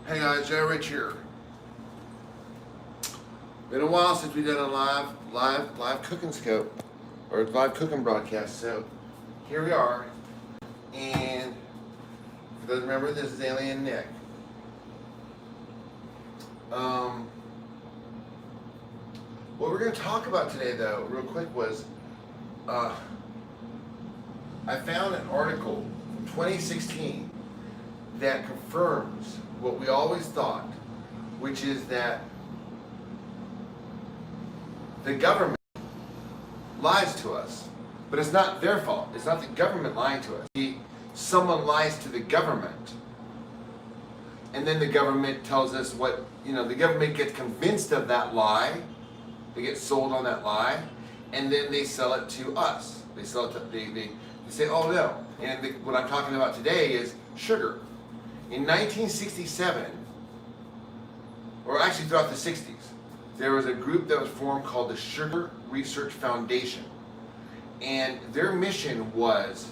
Hey guys, Joe Rich here. Been a while since we did a live cooking scope or live cooking broadcast. So here we are. And for those who remember, this is Alien Nick. What we're going to talk about today, though, real quick, was I found an article from 2016 that confirms what we always thought, which is that the government lies to us, but it's not their fault. It's not the government lying to us. Someone lies to the government, and then the government tells us what, the government gets convinced of that lie. They get sold on that lie, and then they sell it to us. They sell it to, they say, oh no. And what I'm talking about today is sugar. In 1967, or actually throughout the 60s, there was a group that was formed called the Sugar Research Foundation. And their mission was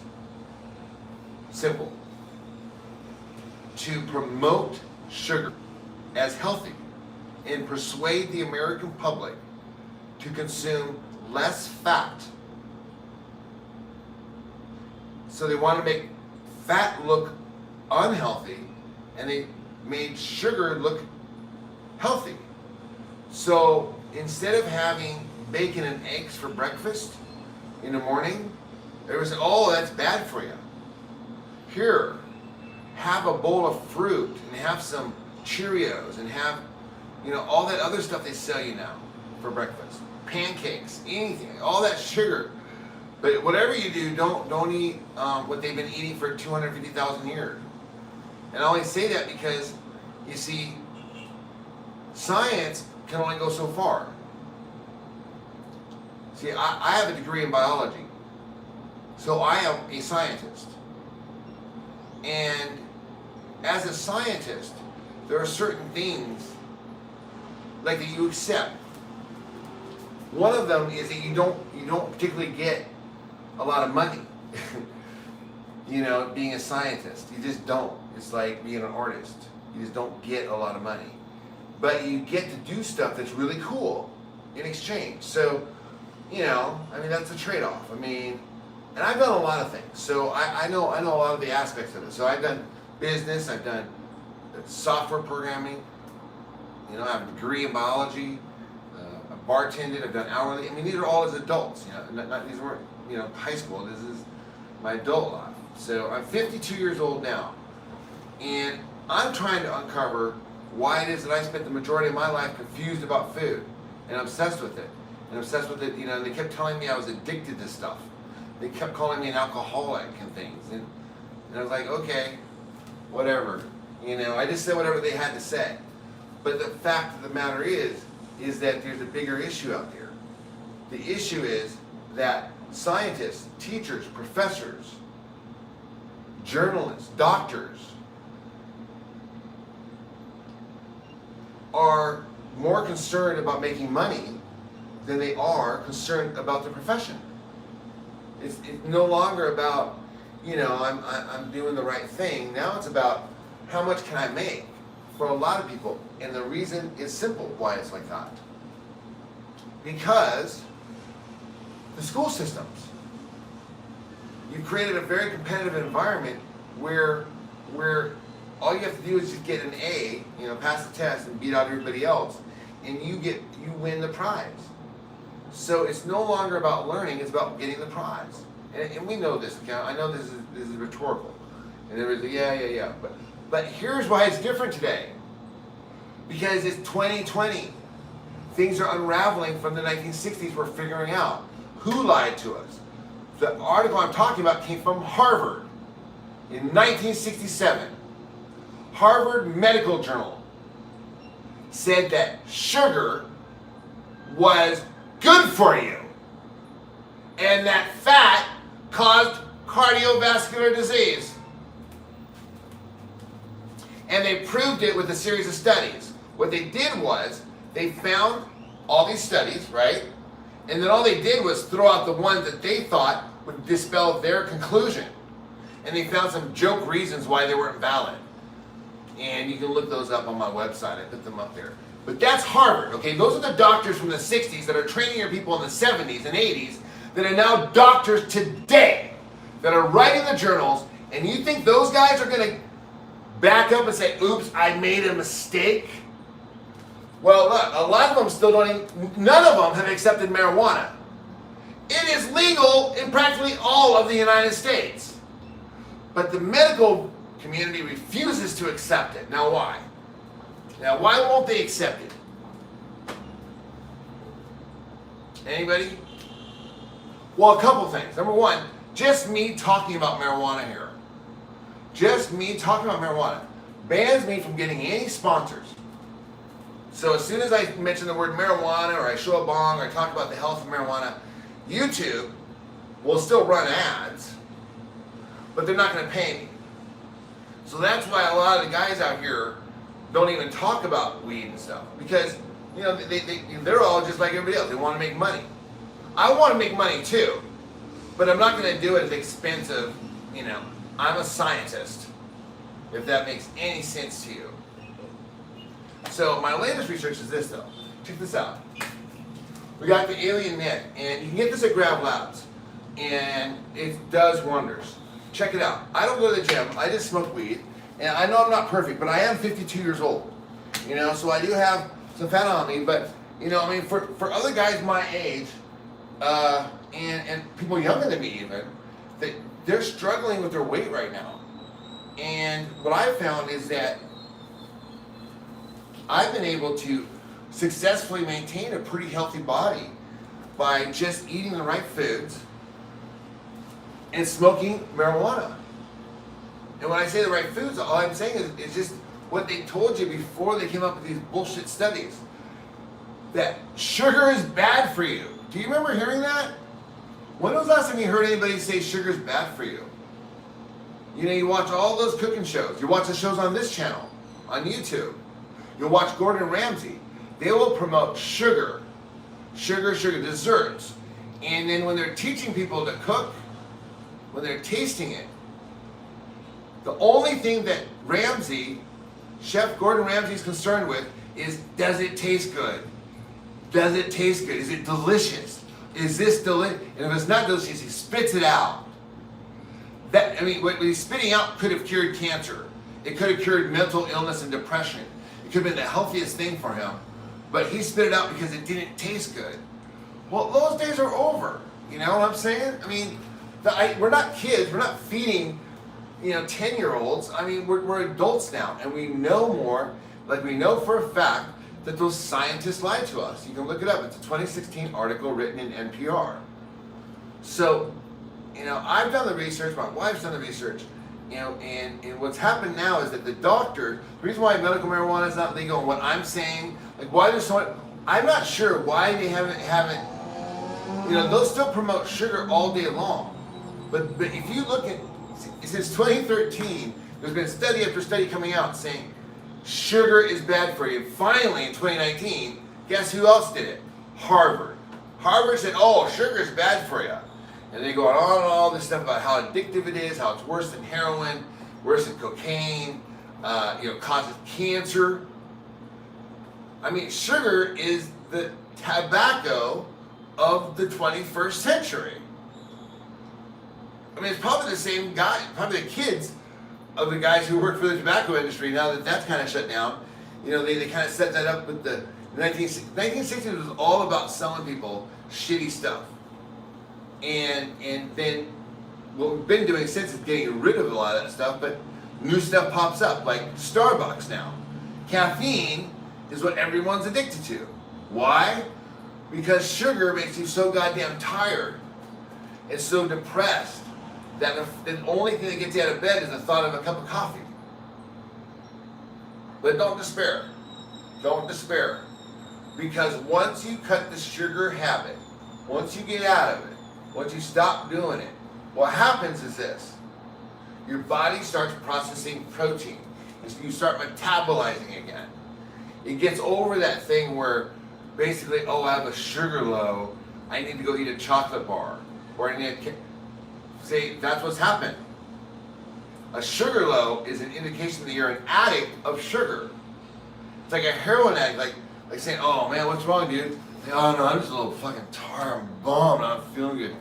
simple: to promote sugar as healthy and persuade the American public to consume less fat. So they wanted to make fat look unhealthy, and they made sugar look healthy. So instead of having bacon and eggs for breakfast in the morning, they would say, oh, that's bad for you. Here, have a bowl of fruit and have some Cheerios and have, all that other stuff they sell you now for breakfast. Pancakes, anything, all that sugar. But whatever you do, don't eat what they've been eating for 250,000 years. And I only say that because, you see, science can only go so far. See, I have a degree in biology, so I am a scientist. And as a scientist, there are certain things like that you accept. One of them is that you don't particularly get a lot of money. Being a scientist, you just don't. It's like being an artist. You just don't get a lot of money. But you get to do stuff that's really cool in exchange. So, that's a trade-off. And I've done a lot of things. So I know a lot of the aspects of it. So I've done business, I've done software programming, I have a degree in biology, I've bartended, I've done hourly. These are all as adults, these weren't, high school. This is my adult life. So I'm 52 years old now. And I'm trying to uncover why it is that I spent the majority of my life confused about food and obsessed with it. And they kept telling me I was addicted to stuff. They kept calling me an alcoholic and things. And I was like, okay, whatever. I just said whatever they had to say. But the fact of the matter is that there's a bigger issue out there. The issue is that scientists, teachers, professors, journalists, doctors are more concerned about making money than they are concerned about the profession. It's no longer about, I'm doing the right thing. Now it's about how much can I make for a lot of people. And the reason is simple why it's like that. Because the school systems. You've created a very competitive environment where all you have to do is just get an A, pass the test and beat out everybody else, and you win the prize. So it's no longer about learning, it's about getting the prize. And we know this, I know this is rhetorical. And everybody's like, yeah. But here's why it's different today. Because it's 2020. Things are unraveling from the 1960s. We're figuring out who lied to us. The article I'm talking about came from Harvard in 1967. Harvard Medical Journal said that sugar was good for you and that fat caused cardiovascular disease. And they proved it with a series of studies. What they did was they found all these studies, right? And then all they did was throw out the ones that they thought would dispel their conclusion. And they found some joke reasons why they weren't valid. And you can look those up on my website. I put them up there. But that's Harvard, okay? Those are the doctors from the 60s that are training your people in the 70s and 80s that are now doctors today that are writing the journals. And you think those guys are going to back up and say, oops, I made a mistake? Well, look, a lot of them still don't even, none of them have accepted marijuana. It is legal in practically all of the United States. But the medical community refuses to accept it. Now why? Now why won't they accept it? Anybody? Well, a couple things. Number one, just me talking about marijuana here. Just me talking about marijuana bans me from getting any sponsors. So as soon as I mention the word marijuana or I show a bong or I talk about the health of marijuana, YouTube will still run ads, but they're not going to pay me. So that's why a lot of the guys out here don't even talk about weed and stuff, because you know they're all just like everybody else. They want to make money. I want to make money too, but I'm not going to do it at the expense of, you know, I'm a scientist, if that makes any sense to you. So my latest research is this though. Check this out. We got the alien net, and you can get this at Grav Labs, and it does wonders. Check it out. I don't go to the gym. I just smoke weed, and I know I'm not perfect, but I am 52 years old. You know, so I do have some fat on me, but you know, I mean, for other guys my age, and people younger than me even, they're struggling with their weight right now. And what I've found is that I've been able to successfully maintain a pretty healthy body by just eating the right foods and smoking marijuana. And when I say the right foods, all I'm saying is just what they told you before they came up with these bullshit studies. That sugar is bad for you. Do you remember hearing that? When was the last time you heard anybody say sugar is bad for you? You know, you watch all those cooking shows. You watch the shows on this channel, on YouTube. You'll watch Gordon Ramsay. They will promote sugar, desserts. And then when they're teaching people to cook, when they're tasting it, the only thing that Chef Gordon Ramsay is concerned with is, does it taste good? Does it taste good? Is it delicious? Is this delicious? And if it's not delicious, he spits it out. That, I mean, what he's spitting out could have cured cancer. It could have cured mental illness and depression. It could have been the healthiest thing for him. But he spit it out because it didn't taste good. Well, those days are over. You know what I'm saying? I mean, we're not kids. We're not feeding, 10-year-olds. I mean, we're adults now. And we know more. Like, we know for a fact that those scientists lied to us. You can look it up. It's a 2016 article written in NPR. So, I've done the research. My wife's done the research. And what's happened now is that the reason why medical marijuana is not legal, and what I'm saying, like why there's so much, I'm not sure why they haven't, they'll still promote sugar all day long. But if you look at, since 2013, there's been study after study coming out saying sugar is bad for you. Finally, in 2019, guess who else did it? Harvard. Harvard said, oh, sugar is bad for you. And they go on and all this stuff about how addictive it is, how it's worse than heroin, worse than cocaine, causes cancer. I mean, sugar is the tobacco of the 21st century. I mean, it's probably the same guy, probably the kids of the guys who work for the tobacco industry. Now that that's kind of shut down, they kind of set that up with the 1960s was all about selling people shitty stuff. And then what we've been doing since is getting rid of a lot of that stuff, but new stuff pops up, like Starbucks now. Caffeine is what everyone's addicted to. Why? Because sugar makes you so goddamn tired and so depressed that the only thing that gets you out of bed is the thought of a cup of coffee. But don't despair. Don't despair. Because once you cut the sugar habit, once you get out of it, once you stop doing it, what happens is this. Your body starts processing protein. You start metabolizing again. It gets over that thing where basically, I have a sugar low, I need to go eat a chocolate bar. Or I need to say, that's what's happened. A sugar low is an indication that you're an addict of sugar. It's like a heroin addict, like saying, oh man, what's wrong, dude? Like, oh no, I'm just a little fucking tired, I'm bummed, I'm not feeling good.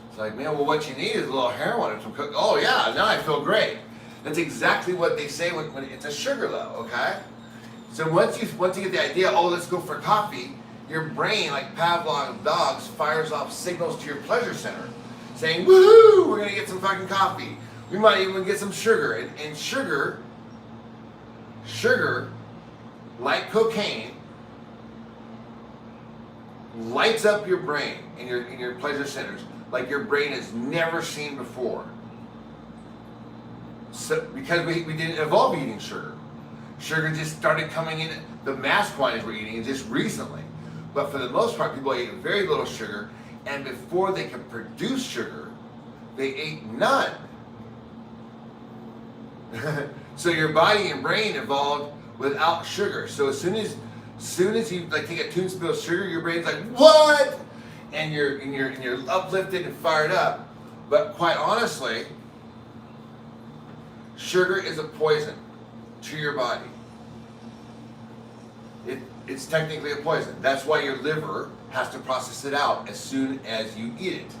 It's like, man, well what you need is a little heroin or some coke. Oh yeah, now I feel great. That's exactly what they say when it's a sugar low, okay? So once you get the idea, oh, let's go for coffee, your brain, like Pavlov's dogs, fires off signals to your pleasure center, saying, woohoo, we're gonna get some fucking coffee. We might even get some sugar. And sugar, like cocaine, lights up your brain in your pleasure centers like your brain has never seen before. So, because we didn't evolve eating sugar. Sugar just started coming in, the mass quantities we're eating just recently. But for the most part, people ate very little sugar, and before they could produce sugar, they ate none. So your body and brain evolved without sugar. So as soon as you like take a spoon of sugar, your brain's like, what? And you're uplifted and fired up. But quite honestly, sugar is a poison to your body. It's technically a poison. That's why your liver has to process it out as soon as you eat it.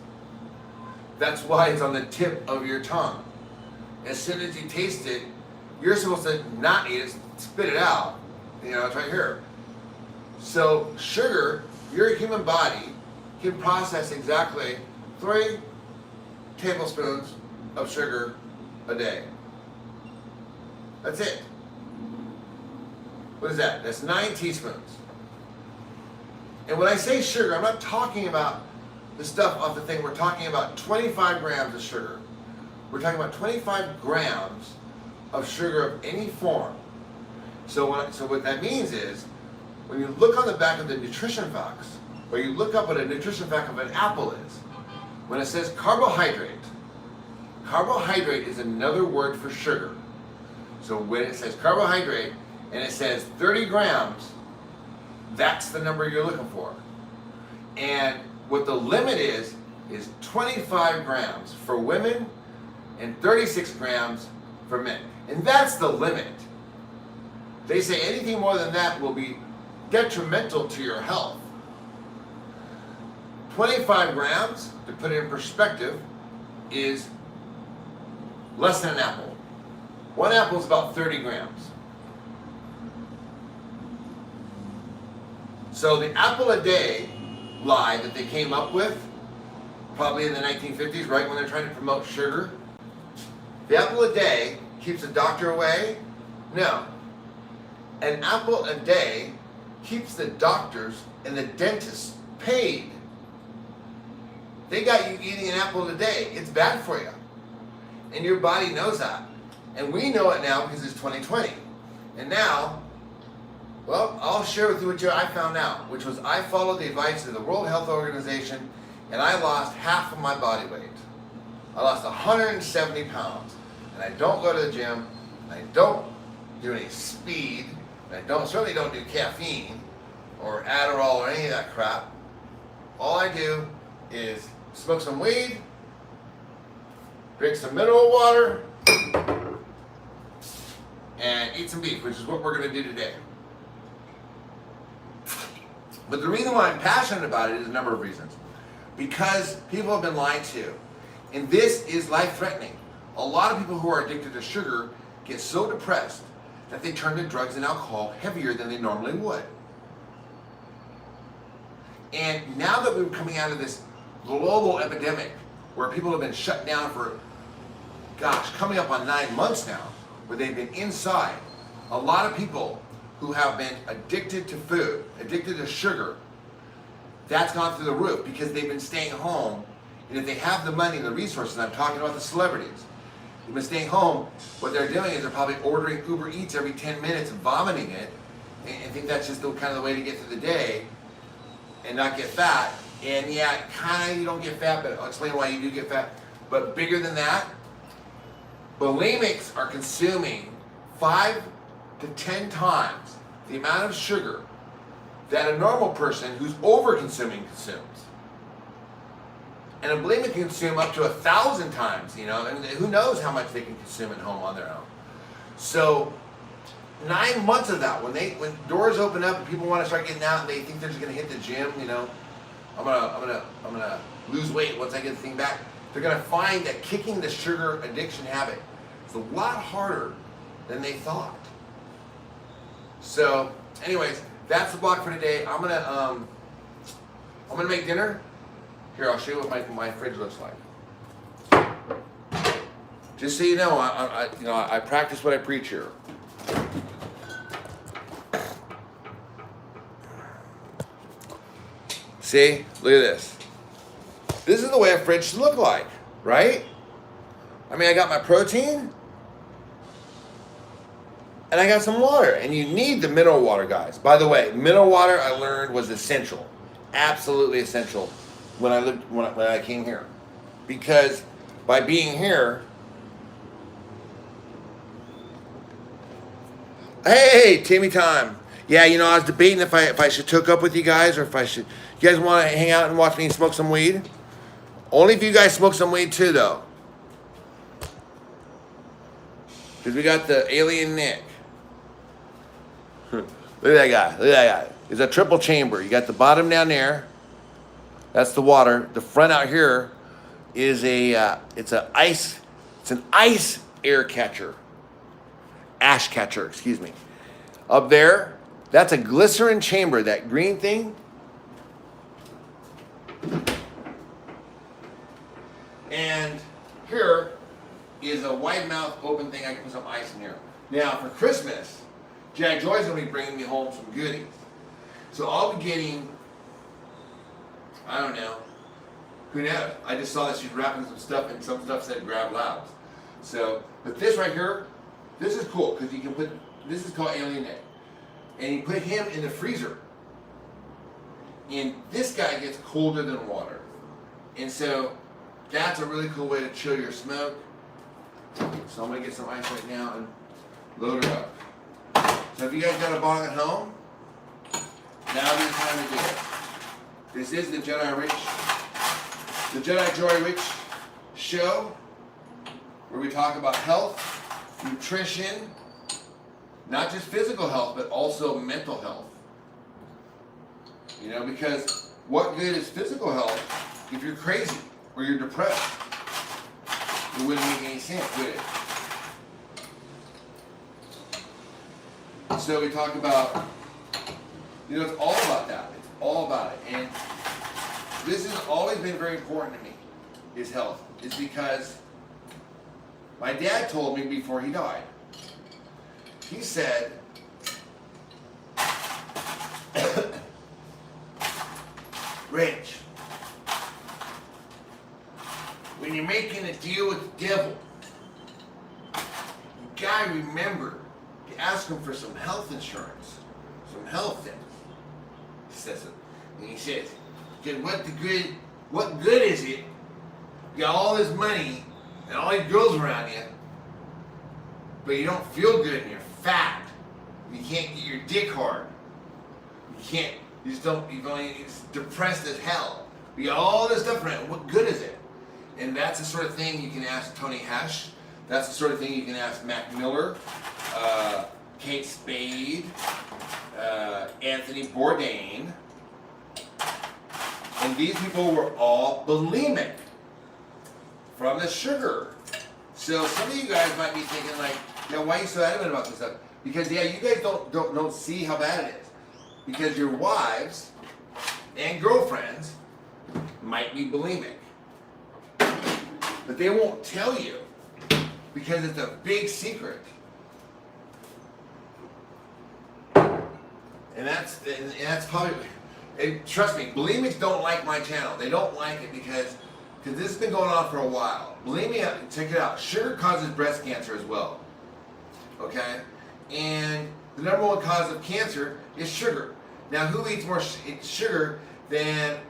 That's why it's on the tip of your tongue. As soon as you taste it, you're supposed to not eat it, spit it out. You know, it's right here. So sugar, your human body can process exactly 3 tablespoons of sugar a day. That's it. What is that? That's 9 teaspoons. And when I say sugar, I'm not talking about the stuff off the thing. We're talking about 25 grams of sugar. We're talking about 25 grams of sugar of any form. So what that means is, when you look on the back of the nutrition facts, or you look up what a nutrition fact of an apple is, when it says carbohydrate is another word for sugar. So when it says carbohydrate and it says 30 grams, that's the number you're looking for. And what the limit is 25 grams for women and 36 grams for men. And that's the limit. They say anything more than that will be detrimental to your health. 25 grams, to put it in perspective, is less than an apple. 1 apple is about 30 grams. So the apple a day lie that they came up with, probably in the 1950s, right when they're trying to promote sugar, the apple a day keeps the doctor away? No. An apple a day keeps the doctors and the dentists paid. They got you eating an apple a day. It's bad for you. And your body knows that. And we know it now because it's 2020. And now, well, I'll share with you what I found out, which was I followed the advice of the World Health Organization, and I lost half of my body weight. I lost 170 pounds. And I don't go to the gym, and I don't do any speed, and I certainly don't do caffeine or Adderall or any of that crap. All I do is smoke some weed, drink some mineral water, and eat some beef, which is what we're going to do today. But the reason why I'm passionate about it is a number of reasons. Because people have been lied to. And this is life-threatening. A lot of people who are addicted to sugar get so depressed that they turn to drugs and alcohol heavier than they normally would. And now that we're coming out of this global epidemic where people have been shut down for, coming up on 9 months now, where they've been inside, a lot of people who have been addicted to food, addicted to sugar, that's gone through the roof because they've been staying home. And if they have the money and the resources, I'm talking about the celebrities, they've been staying home, what they're doing is they're probably ordering Uber Eats every 10 minutes and vomiting it, and think that's just the kind of the way to get through the day and not get fat. And yeah, kind of you don't get fat, but I'll explain why you do get fat. But bigger than that, bulimics are consuming 5 to 10 times the amount of sugar that a normal person who's over-consuming consumes. And a bulimic can consume up to 1,000 times, you know, and who knows how much they can consume at home on their own. So 9 months of that, when doors open up and people want to start getting out and they think they're just gonna hit the gym, you know, I'm gonna lose weight once I get the thing back. They're gonna find that kicking the sugar addiction habit is a lot harder than they thought. So, anyways, that's the block for today. I'm gonna make dinner. Here, I'll show you what my fridge looks like. Just so you know, I practice what I preach here. See, look at this. This is the way a fridge should look like, right? I mean, I got my protein, and I got some water, and you need the mineral water, guys. By the way, mineral water I learned was essential, absolutely essential when I came here, because by being here, hey, Timmy time. Yeah, you know, I was debating if I should hook up with you guys or if I should. You guys want to hang out and watch me smoke some weed? Only if you guys smoke some weed too, though. Because we got the alien Nick. Look at that guy. Look at that guy. It's a triple chamber. You got the bottom down there. That's the water. The front out here is it's an ice air catcher. Ash catcher, excuse me. Up there, that's a glycerin chamber. That green thing. And here is a wide mouth open thing. I can put some ice in here. Now for Christmas, Jack Joy's gonna be bringing me home some goodies. So I'll be getting, I don't know, who knows? I just saw that she's wrapping some stuff and some stuff said grab loud. So, but this right here, this is cool because you can put, this is called Alien Nick. And you put him in the freezer. And this guy gets colder than water. And so that's a really cool way to chill your smoke. So I'm gonna get some ice right now and load her up. So if you guys got a bong at home, now's the time to do it. This is the Jedi Joy Rich show, where we talk about health, nutrition, not just physical health, but also mental health. You know, because what good is physical health if you're crazy or you're depressed? It wouldn't make any sense, would it? So we talk about, you know, it's all about that. It's all about it. And this has always been very important to me, is health. It's because my dad told me before he died, he said, Rich, when you're making a deal with the devil, you gotta remember to ask him for some health insurance, some health things. He says it, and he says, what good is it? You got all this money and all these girls around you, but you don't feel good and you're fat. You can't get your dick hard. You just don't, you're just depressed as hell. You got all this stuff around. What good is it? And that's the sort of thing you can ask Tony Hesh. That's the sort of thing you can ask Mac Miller, Kate Spade, Anthony Bourdain. And these people were all bulimic from the sugar. So some of you guys might be thinking like, yeah, why are you so adamant about this stuff? Because yeah, you guys don't see how bad it is. Because your wives and girlfriends might be bulimic. But they won't tell you because it's a big secret. And that's probably, and trust me, bulimics don't like my channel. They don't like it because this has been going on for a while. Bulimia, check it out, sugar causes breast cancer as well. Okay? And the number one cause of cancer is sugar. Now, who eats more sugar than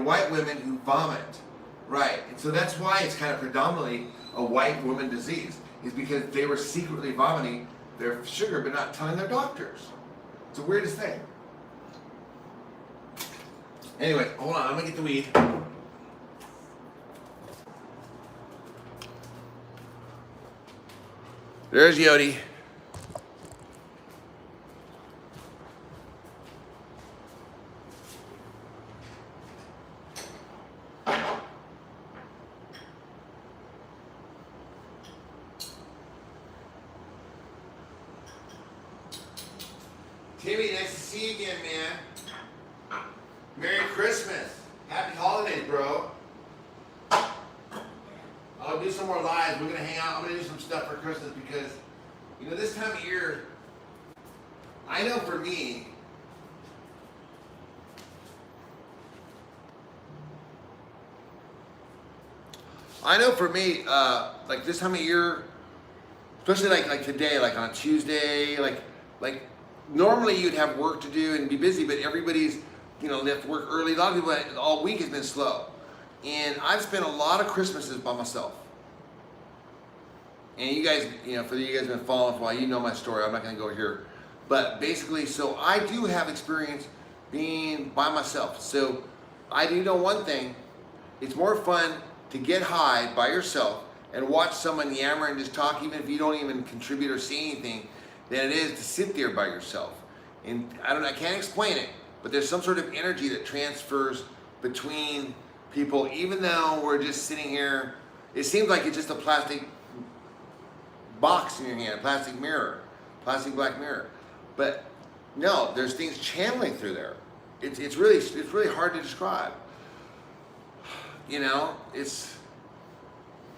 white women who vomit? Right. And so that's why it's kind of predominantly a white woman disease, is because they were secretly vomiting their sugar but not telling their doctors. It's the weirdest thing. Anyway, hold on, I'm gonna get the weed. There's Yodi. Timmy, nice to see you again, man. Merry Christmas. Happy holidays, bro. I'll do some more lives. We're going to hang out. I'm going to do some stuff for Christmas because, you know, this time of year, I know for me, like this time of year, especially like today, like on Tuesday, like normally you'd have work to do and be busy, but everybody's, you know, left work early. A lot of people all week has been slow. And I've spent a lot of Christmases by myself. And you guys, you know, for you guys who've been following for a while, you know my story. I'm not going to go here. But basically, so I do have experience being by myself. So I do know one thing. It's more fun to get high by yourself and watch someone yammer and just talk, even if you don't even contribute or say anything, than it is to sit there by yourself. And I can't explain it, but there's some sort of energy that transfers between people, even though we're just sitting here. It seems like it's just a plastic box in your hand, a plastic mirror, plastic black mirror. But no, there's things channeling through there. It's really hard to describe. You know, it's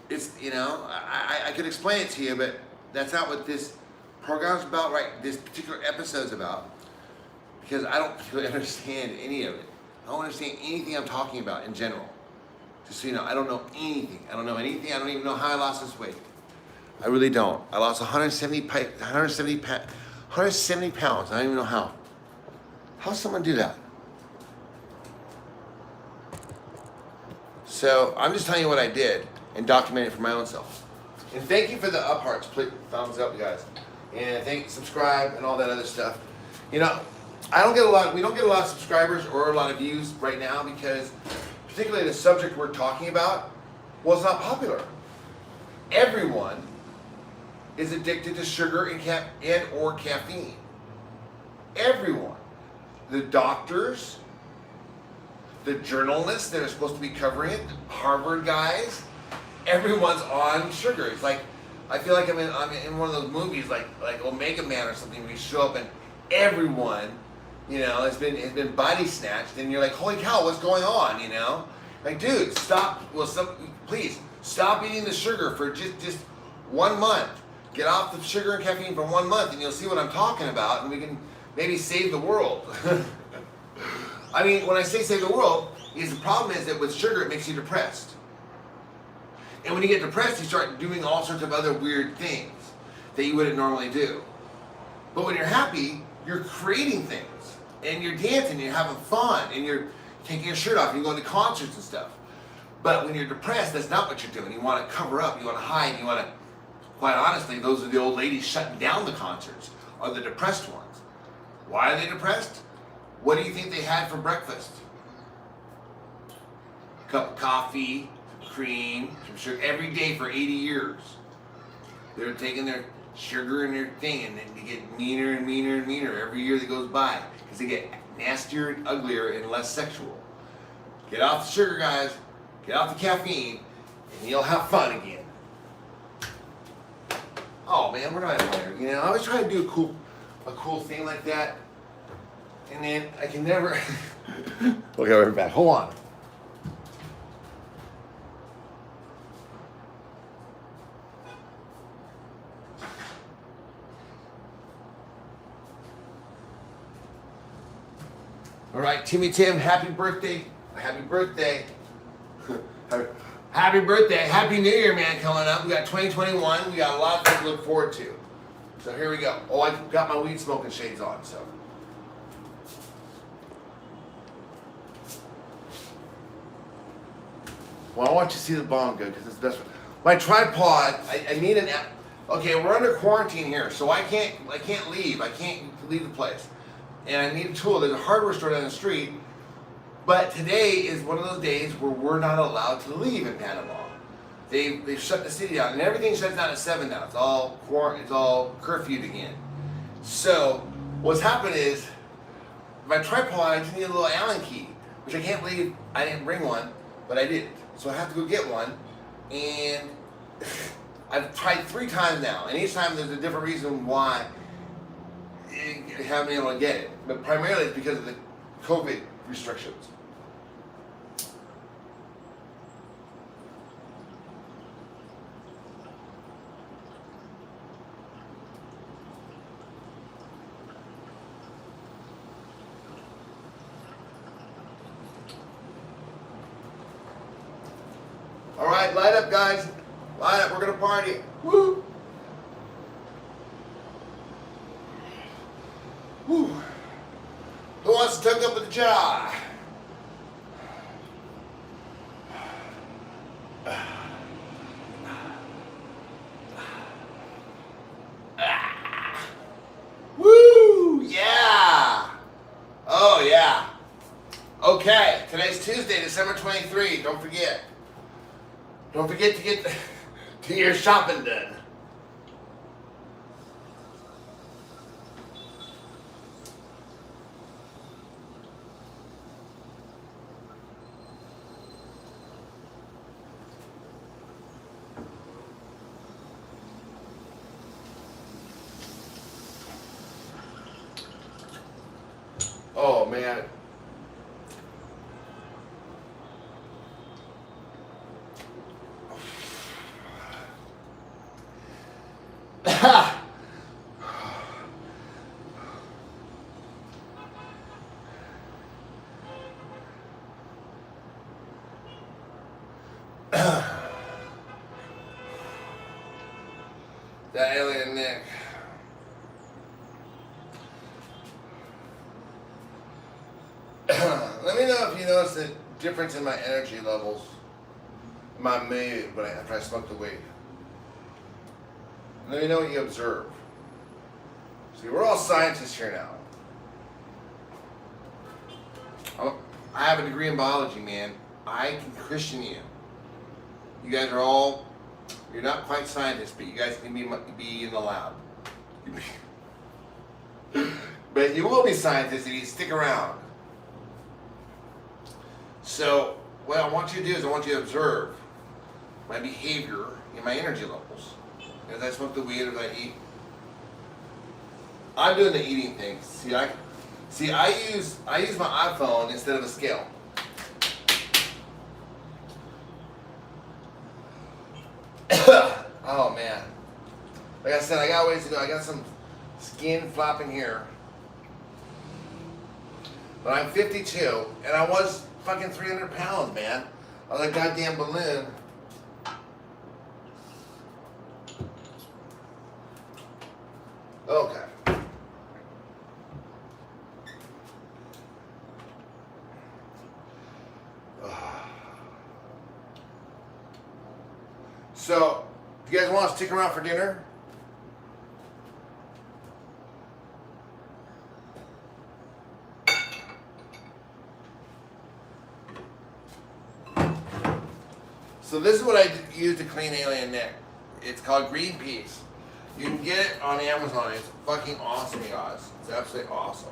you know, I could explain it to you, but that's not what this program's about, right? This particular episode's about, because I don't really understand any of it. I don't understand anything I'm talking about in general. Just so you know, I don't know anything. I don't know anything. I don't even know how I lost this weight. I really don't. I lost 170 pounds. I don't even know how. How's someone do that? So I'm just telling you what I did and document it for my own self. And thank you for the up hearts, please, thumbs up, you guys. And subscribe and all that other stuff. You know, we don't get a lot of subscribers or a lot of views right now because particularly the subject we're talking about, well, it's not popular. Everyone is addicted to sugar and or caffeine. Everyone. The doctors, the journalists that are supposed to be covering it, Harvard guys, everyone's on sugar. It's like, I feel like I'm in one of those movies like Omega Man or something where you show up and everyone, you know, has been body snatched and you're like, holy cow, what's going on, you know? Like, dude, please, stop eating the sugar for just 1 month. Get off the sugar and caffeine for 1 month and you'll see what I'm talking about and we can maybe save the world. I mean, when I say save the world, the problem is that with sugar it makes you depressed. And when you get depressed, you start doing all sorts of other weird things that you wouldn't normally do. But when you're happy, you're creating things and you're dancing, you're having fun, and you're taking your shirt off and you're going to concerts and stuff. But when you're depressed, that's not what you're doing. You want to cover up, you want to hide, you want to, quite honestly, those are the old ladies shutting down the concerts, are the depressed ones. Why are they depressed? What do you think they had for breakfast? A cup of coffee, cream, some sugar, every day for 80 years. They're taking their sugar and their thing and then they get meaner and meaner and meaner every year that goes by because they get nastier and uglier and less sexual. Get off the sugar, guys. Get off the caffeine and you'll have fun again. Oh man, we're not there. You know, I was trying to do a cool thing like that, and then I can never. Okay, we're back. Hold on. All right, Timmy Tim, happy birthday. Happy birthday. Happy birthday. Happy New Year, man, coming up. We got 2021. We got a lot of things to look forward to. So here we go. Oh, I got my weed smoking shades on, so. Well, I want you to see the bong good because it's the best one. My tripod, I need an app. Okay, we're under quarantine here, so I can't leave. I can't leave the place. And I need a tool. There's a hardware store down the street. But today is one of those days where we're not allowed to leave in Panama. they've shut the city down, and everything shuts down at 7 now. It's all curfewed again. So what's happened is my tripod, I just need a little Allen key, which I can't believe I didn't bring one, but I didn't. So I have to go get one, and I've tried 3 times now, and each time there's a different reason why I haven't been able to get it. But primarily it's because of the COVID restrictions. All right, light up, guys. Light up. We're gonna party. Woo! Woo! Who wants to hook up with the Jedi? Woo! Yeah! Oh yeah. Okay, today's Tuesday, December 23. Don't forget. Don't forget to get to your shopping done. Oh man. That alien Nick. Let me know if you notice the difference in my energy levels, my mood after I smoke the weed. Let me know what you observe. See, we're all scientists here now. I have a degree in biology, man. I can Christian you. You guys are all, you're not quite scientists, but you guys can be in the lab. But you will be scientists if you stick around. So, what I want you to do is I want you to observe my behavior and my energy levels. As I smoke the weed, as I eat. I'm doing the eating thing. See, I use my iPhone instead of a scale. Oh man. Like I said, I got ways to go. I got some skin flopping here. But I'm 52, and I was fucking 300 pounds, man. I was a goddamn balloon. Okay. So, do you guys want to stick around for dinner? So this is what I use to clean alien neck. It's called green peas. You can get it on Amazon. It's fucking awesome, you guys. It's absolutely awesome.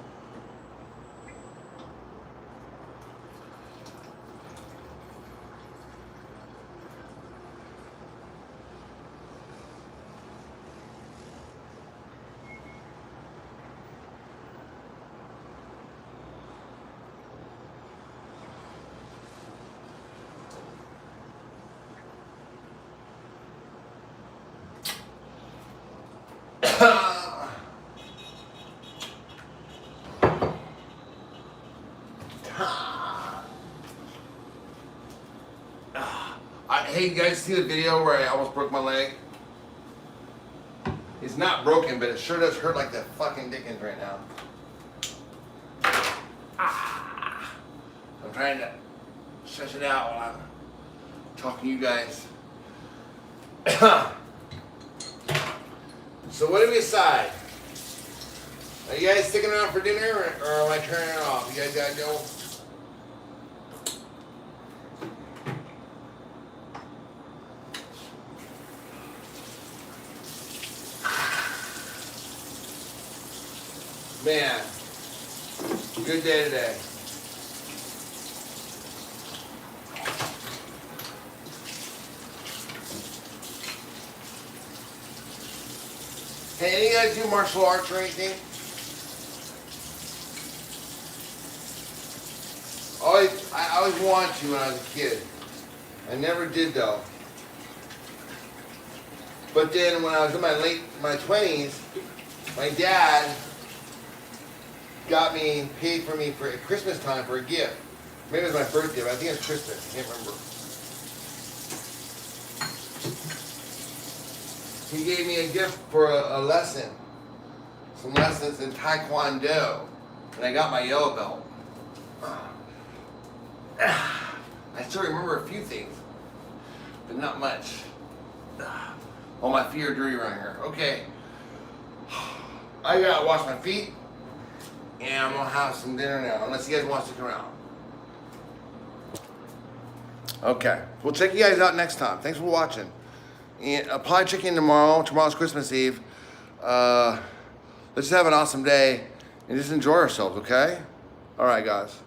Hey, you guys see the video where I almost broke my leg? It's not broken, but it sure does hurt like the fucking dickens right now. I'm trying to shush it out while I'm talking to you guys. So what do we decide? Are you guys sticking around for dinner, or am I turning it off? You guys gotta go. Man, good day today. Hey, any of you guys do martial arts or anything? I always wanted to when I was a kid. I never did though. But then when I was in my 20s, my dad paid for me for at Christmas time for a gift. Maybe it was my birthday, but I think it was Christmas. I can't remember. He gave me a gift for a lesson. Some lessons in Taekwondo. And I got my yellow belt. I still remember a few things, but not much. All my feet are dirty around here. Okay. I gotta wash my feet, and I'm gonna have some dinner now, unless you guys want to stick around. Okay. We'll check you guys out next time. Thanks for watching. And I'll probably check in tomorrow. Tomorrow's Christmas Eve. Let's just have an awesome day and just enjoy ourselves, okay? All right, guys.